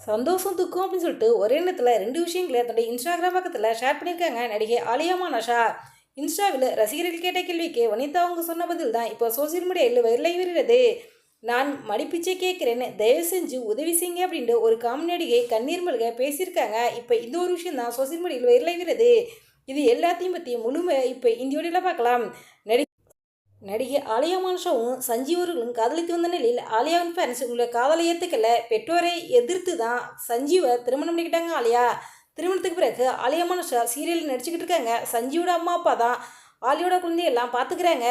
சந்தோஷம் துக்கம் அப்படின்னு சொல்லிட்டு ஒரே நேரத்தில் ரெண்டு விஷயங்களை தன்னுடைய இன்ஸ்டாகிராம் பக்கத்தில் ஷேர் பண்ணியிருக்காங்க நடிகை ஆலியா மானஷா. இன்ஸ்டாவில் ரசிகர்கள் கேட்ட கேள்விக்கு வனிதா அவங்க சொன்ன பதில் தான் இப்போ சோசியல் மீடியாவில் வைரலாகி வருகிறது. நான் மடிப்பிச்சை கேட்குறேன்னு தயவு செஞ்சு உதவி செய்யுங்க அப்படின்ட்டு ஒரு காமெடி நடிகை கண்ணீர் மல்க பேசியிருக்காங்க. இப்போ இந்த ஒரு விஷயம் தான் சோசியல் மீடியாவில் வைரலாகி வருது. இது எல்லாத்தையும் பற்றி முழுமை இப்போ இந்த வீடியோவில் பார்க்கலாம். நடிகை ஆலியா மான்ஷாவும் சஞ்சீவ் அவர்களும் காதலித்து வந்த நிலையில் ஆலியாவின் பேரண்ட்ஸ் உங்களை காதலை ஏற்றுக்கல. பெற்றோரை எதிர்த்து தான் சஞ்சீவை திருமணம் பண்ணிக்கிட்டாங்க ஆலியா. திருமணத்துக்கு பிறகு ஆலியா மான்ஷா சீரியலில் நடிச்சுக்கிட்டு இருக்காங்க. சஞ்சீவோட அம்மா அப்பா தான் ஆலியோட குழந்தையெல்லாம் பார்த்துக்கிறாங்க.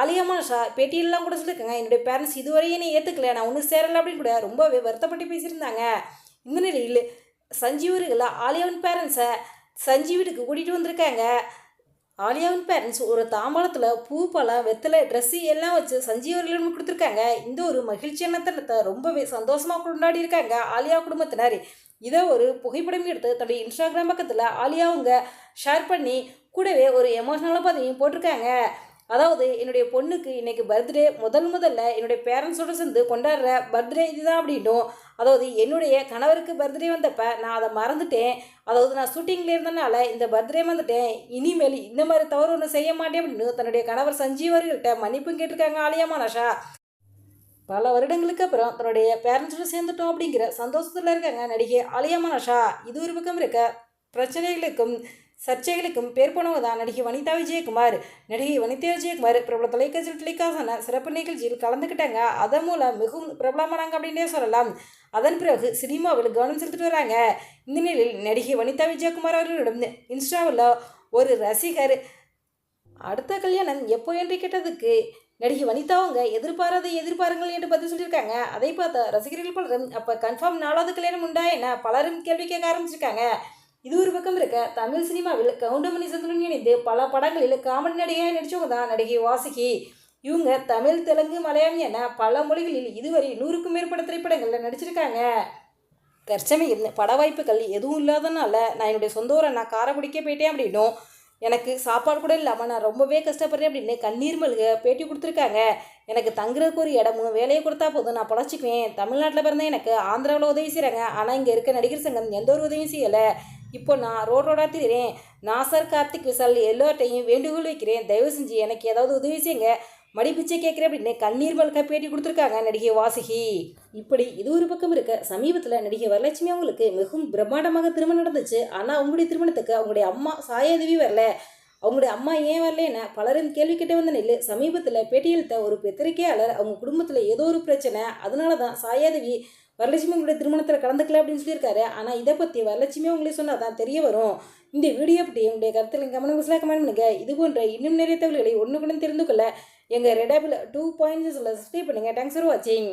ஆலியா மான்ஷா பேட்டியெல்லாம் கூட சொல்லியிருக்காங்க, என்னுடைய பேரண்ட்ஸ் இதுவரையும் என்னை ஏற்றுக்கல, நான் ஒன்றும் சேரலை அப்படின்னு கூட ரொம்பவே வருத்தப்பட்டு பேசியிருந்தாங்க. இந்த நிலையில் சஞ்சீவ் அவர்கள் ஆலியாவின் பேரண்ட்ஸை சஞ்சீவ் வீட்டுக்கு கூட்டிகிட்டு வந்திருக்காங்க. ஆலியாவின் பேரண்ட்ஸ் ஒரு தாம்பாளத்தில் பூ பழம் வெத்தலை ட்ரெஸ்ஸு எல்லாம் வச்சு சஞ்சீவ் அவர்களிடம் கொடுத்துருக்காங்க. இந்த ஒரு மகிழ்ச்சியான தருணத்தை ரொம்பவே சந்தோஷமாக கொண்டாடி இருக்காங்க ஆலியா குடும்பத்தினர். இதை ஒரு புகைப்படம் எடுத்து தன்னுடைய இன்ஸ்டாகிராம் பக்கத்தில் ஆலியா அவங்க ஷேர் பண்ணி கூடவே ஒரு எமோஷனலாக பதிவையும் போட்டிருக்காங்க. அதாவது என்னுடைய பொண்ணுக்கு இன்றைக்கி பர்த்டே முதல்ல என்னுடைய பேரண்ட்ஸோடு சேர்ந்து கொண்டாடுற பர்த்டே இதுதான் அப்படின்ட்டும். அதாவது என்னுடைய கணவருக்கு பர்த்டே வந்தப்போ நான் அதை மறந்துட்டேன். அதாவது நான் ஷூட்டிங்கில் இருந்தனால இந்த பர்த்டே வந்துட்டேன், இனிமேல் இந்த மாதிரி தவறு ஒன்று செய்ய மாட்டேன் அப்படின்னு தன்னுடைய கணவர் சஞ்சீவ் அவர்கள்ட்ட மன்னிப்பும் கேட்டிருக்காங்க ஆலியா மானஷா. பல வருடங்களுக்கு அப்புறம் தன்னுடைய பேரண்ட்ஸோடு சேர்ந்துட்டோம் அப்படிங்கிற சந்தோஷத்தில் இருக்காங்க நடிகை ஆலியா மானஷா. இது ஒரு பக்கம் இருக்க பிரச்சனைகளுக்கும் சர்ச்சைகளுக்கும் பேர் போனவங்க தான் நடிகை வனிதா விஜயகுமார். நடிகை வனிதா விஜயகுமார் பிரபல தொலைக்காட்சியான சிறப்பு நிகழ்ச்சியில் கலந்துக்கிட்டாங்க. அதன் மூலம் மிகவும் பிரபலமானாங்க அப்படின்னே சொல்லலாம். அதன் பிறகு சினிமாவில் கவனம் செலுத்திட்டு வராங்க. இந்த நிலையில் நடிகை வனிதா விஜயகுமார் அவர்களிடம் இன்ஸ்டாவில் ஒரு ரசிகர் அடுத்த கல்யாணம் எப்போ என்று கேட்டதுக்கு நடிகை வனிதா அவங்க எதிர்பாருங்கள் என்று பதில் சொல்லியிருக்காங்க. அதை பார்த்த ரசிகர்கள் பலரும் அப்போ கன்ஃபார்ம் 4வது கல்யாணம் உண்டா என பலரும் கேள்வி கேட்க ஆரம்பிச்சிருக்காங்க. இது ஒரு பக்கம் இருக்க தமிழ் சினிமாவில் கவுண்டமணி சந்திரன் இணைந்து பல படங்களில் காமெடி நடிகையாக நடித்தவங்க தான் நடிகை வாசுகி. இவங்க தமிழ் தெலுங்கு மலையாளம் என பல மொழிகளில் இதுவரை 100க்கும் மேற்பட்ட திரைப்படங்களில் நடிச்சிருக்காங்க. தற்சமயம் பட வாய்ப்புகள் எதுவும் இல்லாதனால நான் என்னுடைய சொந்த ஊரை நான் காரைக்குடிக்க போயிட்டேன் அப்படின்னும், எனக்கு சாப்பாடு கூட இல்லாமல் நான் ரொம்பவே கஷ்டப்படுறேன் அப்படின்னு கண்ணீர் மல்க பேட்டி கொடுத்துருக்காங்க. எனக்கு தங்குறதுக்கு ஒரு இடமும் வேலையை கொடுத்தா போதும், நான் பழச்சிக்குவேன். தமிழ்நாட்டில் பிறந்தேன், எனக்கு ஆந்திராவில் உதவி செய்கிறாங்க, ஆனால் இங்கே இருக்க நடிகர் சங்கம் எந்த ஒரு உதவியும் செய்யலை. இப்போ நான் ரோடாக திரிகிறேன். நாசர் கார்த்திக் விசால் எல்லார்ட்டையும் வேண்டுகோள் வைக்கிறேன், தயவு செஞ்சு எனக்கு ஏதாவது உதவி செய்யுங்க, மடிப்பிச்சை கேட்குறேன் அப்படின்னு கண்ணீர் மல்க பேட்டி கொடுத்துருக்காங்க நடிகை வாசுகி. இப்படி இது ஒரு பக்கம் இருக்க சமீபத்தில் நடிகை வரலட்சுமி அவங்களுக்கு மிகவும் பிரம்மாண்டமாக திருமணம் நடந்துச்சு. ஆனால் அவங்களுடைய திருமணத்துக்கு அவங்களுடைய அம்மா சாயாதேவி வரல. அவங்களுடைய அம்மா ஏன் வரலன்னு பலரும் கேள்வி கேட்டு வந்த நிலையில் சமீபத்தில் பேட்டியளித்த ஒரு பத்திரிகையாளர் அவங்க குடும்பத்தில் ஏதோ ஒரு பிரச்சனை, அதனால தான் சாயாதேவி வரலட்சுமி உங்களுடைய திருமணத்தில் கலந்துக்கல அப்படின்னு சொல்லியிருக்காரு. ஆனால் இதை பற்றி வரலட்சுமி அவங்களே சொன்னால் தான் தெரிய வரும். இந்த வீடியோ பற்றி உங்களுடைய கருத்தில் கமெண்ட் பாக்ஸில் கமெண்ட் பண்ணுங்க. இது போன்ற இன்னும் நிறைய தகவல்களை ஒன்றுக்குடன் தெரிந்து கொள்ள எங்கள் ரெடாபிள் 2.0 சப்ஸ்கிரைப் பண்ணுங்கள். தேங்க்ஸ் ஃபார் வாட்சிங்.